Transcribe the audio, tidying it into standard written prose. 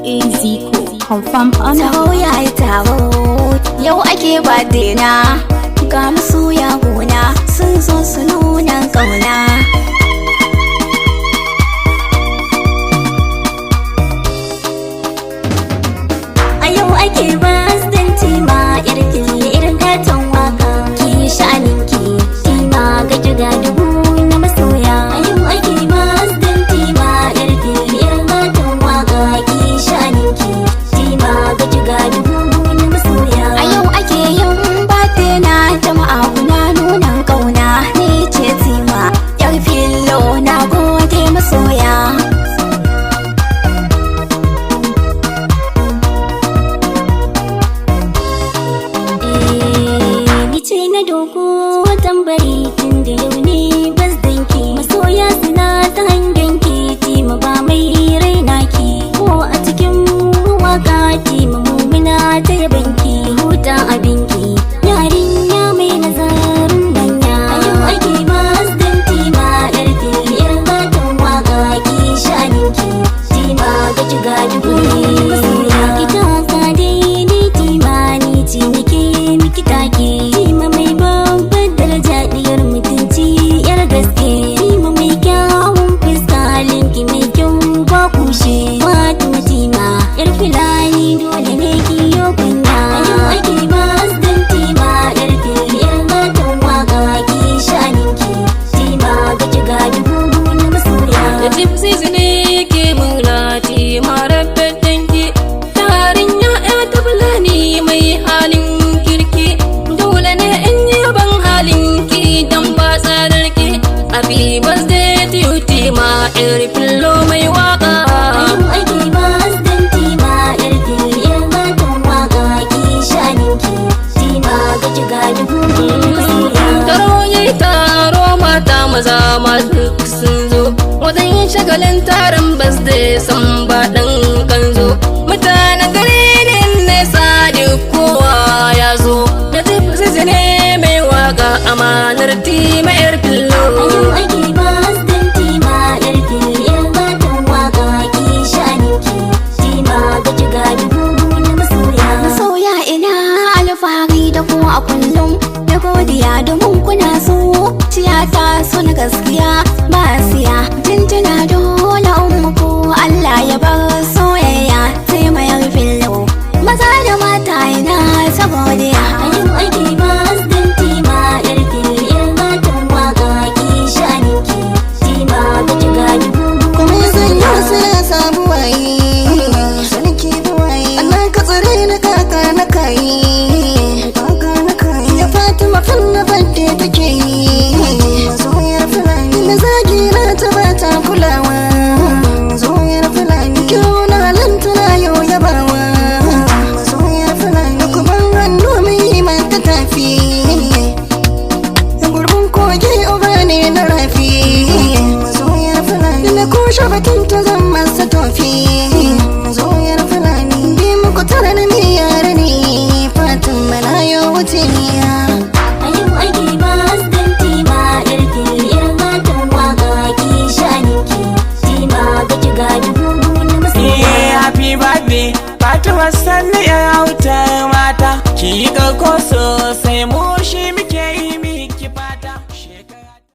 Zico, confirm on taho ya yi taho yau ake badena ga masoya gona sun zo su nuna kauna. A yau ake birthday tima irin katon waka ki sha'aninki tima ga jiga dubu na masoya. A yau ake birthday tima irin katon waka ki sha'aninki tima ga jiga dubu na masoya. A yau ake yin birthday na jama'a kuna nuna kauna ni ce tima yar fillo na gode masoya. Na dogo tambari tun da yau ne bazdanki masoya suna ta hangenki tima ba mai raina ki ko a cikin waka tima mumina ta yabanki huta abinki yarinya mai nazarin manya. A yau ake bazdan tima yarki irin gatan waka ki sha'aninki tima ga jiga dubu masoya. Ita ka daidai tima ni ce nake miki take Happy birthday to you, tima, iri fillo mai waka. Yau ake birthday tima, irin gatan waka ki sha'aninki tima ga jiga dubu masoya. Taro yayi taro mata maza masu sun zo wajen yin shagalin taron birthday san ba ɗan kanzo. Mutanen gari ne nesa duk kowa ya zo. Da tafi ne mai waka amanar tima iri fillo. A kullum da godiya domin kuna so tiyata so na gaskiya ba siya jinjina dole muku Allah ya bar soyayya sai mayar fillo maza da mata ina ta godiya. A yau ake birthday tima irin gatan waka ki sha'aninki tima ga jiga dubu. Kuma zan yi wasu na samu waye sarki buwaye Allah ka tsare na kaka na kayi Fatima badde take yi zoyar fulani da zagi na ta bata kulawa zoyar fulani kyau na lantana yau yabawa zoyar fulani kuma hannu mai mata tafi gurbin kogi uba ne na rafi zoyar fulani na kushe bakin ta zan masa tofi